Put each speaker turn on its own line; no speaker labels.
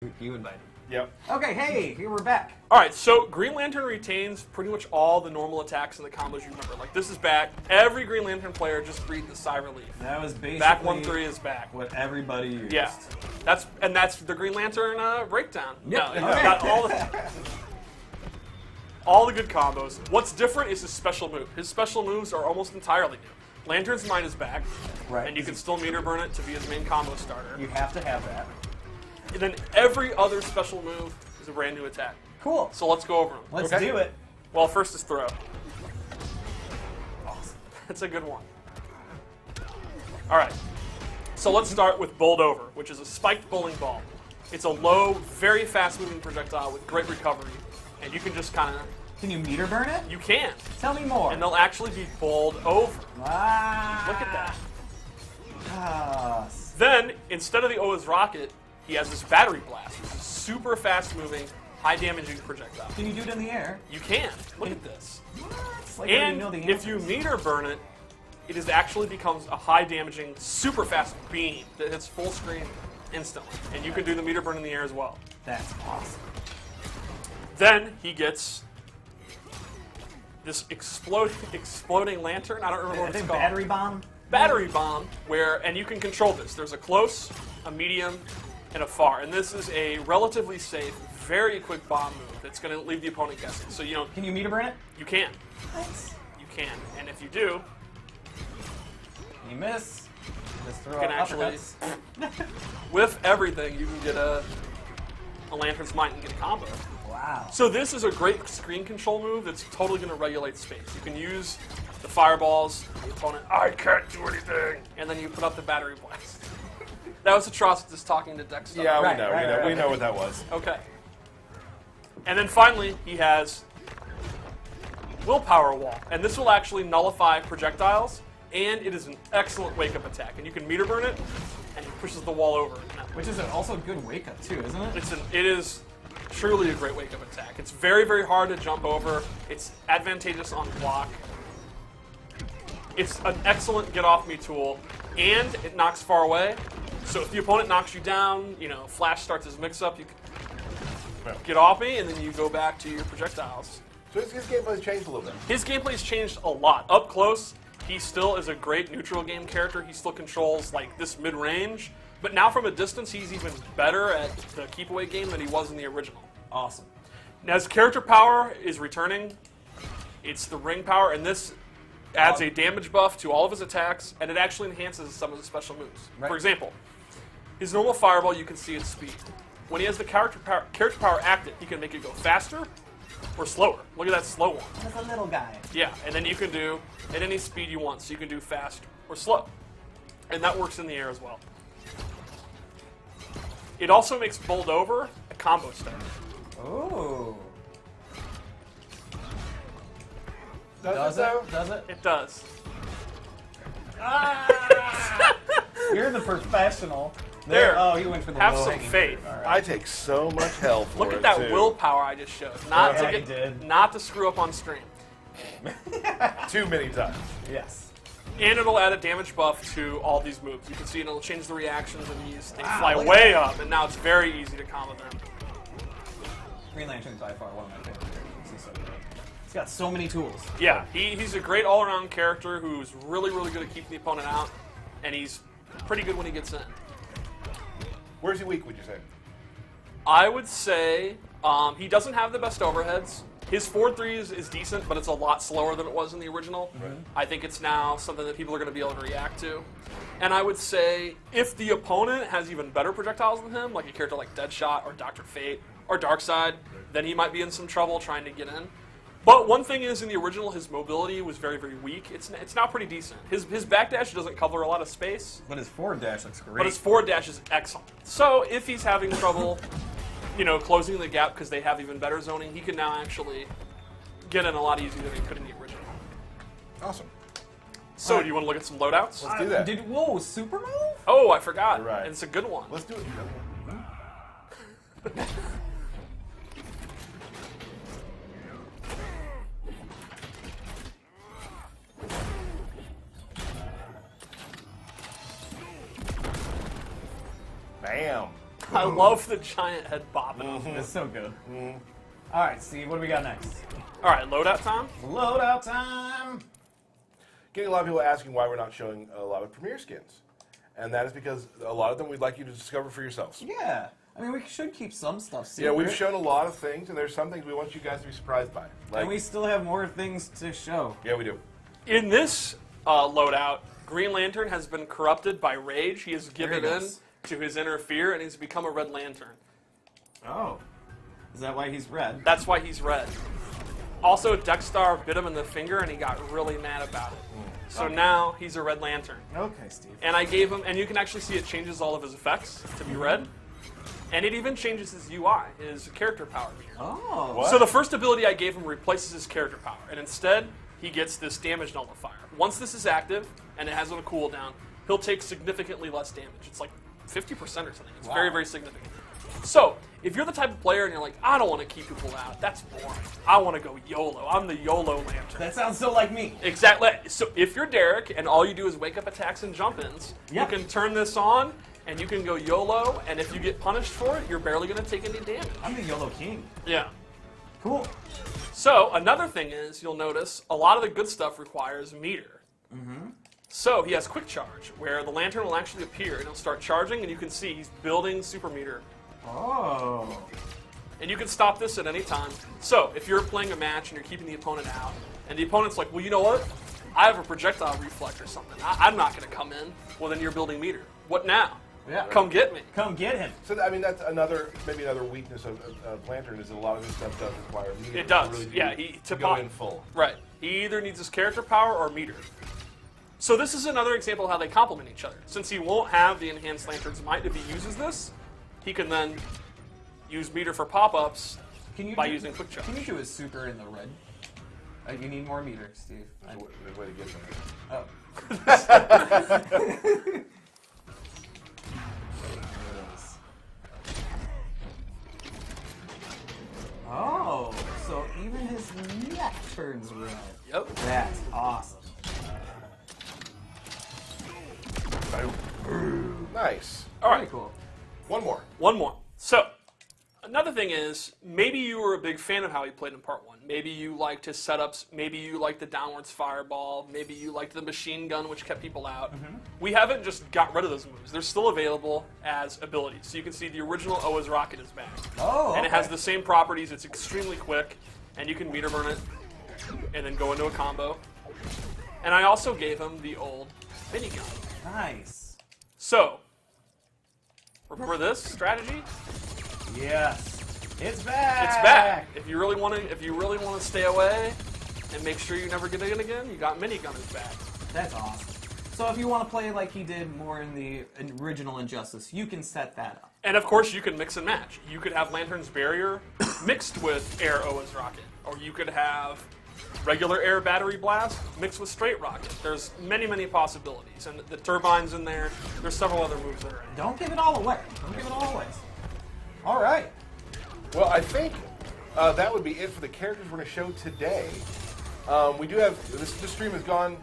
You invited.
Yep.
Okay, hey, here we're back.
All right, so Green Lantern retains pretty much all the normal attacks and the combos you remember. Like, this is back. Every Green Lantern player just read the Sigh Relief.
That was basically
Back 1-3 is back.
what everybody used.
Yeah, that's the Green Lantern breakdown.
Yep.
No, it's got all the good combos. What's different is his special move. His special moves are almost entirely new. Lantern's Might is back,
Right.
and you can still meter burn it to be his main combo starter.
You have to have that.
And then every other special move is a brand new attack.
Cool.
So let's go over them.
Let's
Okay.
do it.
Well, first is throw.
Awesome.
That's a good one. All right. So let's start with Bowled Over, which is a spiked bowling ball. It's a low, very fast-moving projectile with great recovery, and you can just kind of...
Can you meter burn it?
You can.
Tell me more.
And they'll actually be bowled over.
Ah.
Look at that.
Ah.
Then, instead of the Oa's rocket, he has this battery blast, which is super fast-moving, high-damaging projectile.
Can you do it in the air?
You can. Look at this.
It's like I already
And
know the
if you
answers.
meter burn it, it is actually becomes a high-damaging, super fast beam that hits full screen instantly. And you can do the meter burn in the air as well.
That's awesome.
Then he gets this exploding lantern. I don't remember
I
what it's
think
called.
battery bomb.
Battery bomb, and you can control this. There's a close, a medium, and a far. And this is a relatively safe, very quick bomb move that's going to leave the opponent guessing. So
Can you meter burn it?
you can.
Nice.
You can. And if you do,
You miss. Just throw
you can
out
actually,
uppercuts.
with everything, you can get a Lantern's Might and get a combo.
Wow.
So this is a great screen control move that's totally going to regulate space. You can use the fireballs, the opponent, I can't do anything, and then you put up the battery blast. That was Atrocitus talking to Dexter.
Yeah,
Right,
we know.
right,
We
right.
know what that was.
Okay. And then finally, he has Willpower Wall. And this will actually nullify projectiles, and it is an excellent wake-up attack. And you can meter burn it, and it pushes the wall over.
Which is also a good wake up too, isn't it?
It is truly a great wake-up attack. It's very, very hard to jump over. It's advantageous on block. It's an excellent get-off-me tool, and it knocks far away. So if the opponent knocks you down, Flash starts his mix-up, you can get off me, and then you go back to your projectiles.
So his gameplay's changed a little bit.
His gameplay's changed a lot. Up close, he still is a great neutral game character. He still controls like this mid-range, but now from a distance, he's even better at the keep-away game than he was in the original.
Awesome.
Now his character power is returning. It's the ring power, and this adds a damage buff to all of his attacks, and it actually enhances some of his special moves.
Right.
For example, his normal fireball, you can see its speed. When he has the character power active, he can make it go faster or slower. Look at that slow one.
That's a little guy.
Yeah, and then you can do at any speed you want, so you can do fast or slow. And that works in the air as well. It also makes Bowled Over a combo starter.
Ooh.
Does it though?
Does it?
It does.
You're the professional.
There.
Oh, you went for the
Have
low
some
hanging
faith.
fruit. All right.
I take so much hell for
Look
it,
at that
too.
willpower I just showed. Not
Yeah,
to
you did.
not to screw up on stream.
Too many times.
Yes.
And it'll add a damage buff to all these moves. You can see it'll change the reactions of these. They
Wow,
fly
look at
way
that.
up, and now it's very easy to combo them.
Green Lantern's by far one of my favorite characters. He's so good. He's got so many tools.
Yeah, he's a great all-around character who's really, really good at keeping the opponent out, and he's pretty good when he gets in.
Where's he weak, would you say?
I would say he doesn't have the best overheads. His forward three is decent, but it's a lot slower than it was in the original. I think it's now something that people are going to be able to react to. And I would say if the opponent has even better projectiles than him, like a character like Deadshot or Dr. Fate or Darkseid, then he might be in some trouble trying to get in. But one thing is, in the original, his mobility was very, very weak. It's now pretty decent. His backdash doesn't cover a lot of space,
But his forward dash looks great.
but his forward dash is excellent. So if he's having trouble, closing the gap because they have even better zoning, he can now actually get in a lot easier than he could in the original.
Awesome.
So do you want to look at some loadouts?
Let's do that.
Whoa, super move?
Oh, I forgot.
You're right.
And it's a good one.
Let's do it. Bam.
I love the giant head bobbing.
It's so good. All right, Steve, what do we got next?
All right, loadout time.
Loadout time.
Getting a lot of people asking why we're not showing a lot of Premier skins. And that is because a lot of them we'd like you to discover for yourselves.
Yeah. I mean, we should keep some stuff secret.
Yeah, we've shown a lot of things, and there's some things we want you guys to be surprised by. Like,
And we still have more things to show.
yeah, we do.
In this loadout, Green Lantern has been corrupted by rage. He has given
Very
in
nice.
to his inner fear, and he's become a Red Lantern.
Oh. Is that why he's red?
That's why he's red. Also, Dexstar bit him in the finger, and he got really mad about it. So now he's a Red Lantern.
Okay, Steve.
And I gave him, and you can actually see it changes all of his effects to be red. And it even changes his UI, his character power meter.
Oh.
What?
So the first ability I gave him replaces his character power, and instead he gets this damage nullifier. Once this is active, and it has on a cooldown, he'll take significantly less damage. It's like 50% or something. It's very, very significant. So, if you're the type of player and you're like, I don't want to keep people out, that's boring. I want to go YOLO. I'm the YOLO Lantern.
That sounds so like me.
Exactly. So if you're Derek and all you do is wake up attacks and jump-ins,
Yep.
you can turn this on and you can go YOLO, and if you get punished for it, you're barely going to take any damage.
I'm the YOLO King.
Yeah.
Cool.
So another thing is, you'll notice a lot of the good stuff requires meter. So he has quick charge, where the lantern will actually appear and he'll start charging, and you can see he's building super meter.
Oh.
And you can stop this at any time. So if you're playing a match and you're keeping the opponent out, and the opponent's like, well, you know what? I have a projectile reflect or something. I'm not going to come in. Well, then you're building meter. What now?
Yeah.
Come get me.
Come get him.
So, I mean, that's maybe another weakness of Lantern is that a lot of this stuff does require meter.
It does.
To really
Yeah,
to go in full.
Right. He either needs his character power or meter. So this is another example of how they complement each other. Since he won't have the enhanced Lantern's Might if he uses this, he can then use meter for pop-ups by using quick charge.
Can you do his super in the red? You need more meter, Steve.
There's a way to get something.
Oh. Oh, so even his neck turns red.
Yep.
That's awesome.
Nice.
All
Very
right.
cool.
One more.
One more. So, another thing is, maybe you were a big fan of how he played in Part 1. Maybe you liked his setups. Maybe you liked the downwards fireball. Maybe you liked the machine gun, which kept people out. We haven't just got rid of those moves. They're still available as abilities. So you can see the original Oa's Rocket is back.
Oh,
And it has
okay.
the same properties. It's extremely quick, and you can meter burn it, and then go into a combo. And I also gave him the old minigun.
Nice.
So, remember this strategy?
Yes. It's back.
It's back. If you really want to stay away and make sure you never get in again, you got minigunners back.
That's awesome. So if you want to play like he did more in the original Injustice, you can set that up.
And of course, you can mix and match. You could have Lantern's Barrier mixed with Air Oa's Rocket, or you could have regular Air Battery Blast mixed with Straight Rocket. There's many, many possibilities, and the turbine's in there. There's several other moves that are in.
Don't give it all away. Don't give it all away. All right.
Well, I think that would be it for the characters we're going to show today. We do have this stream has gone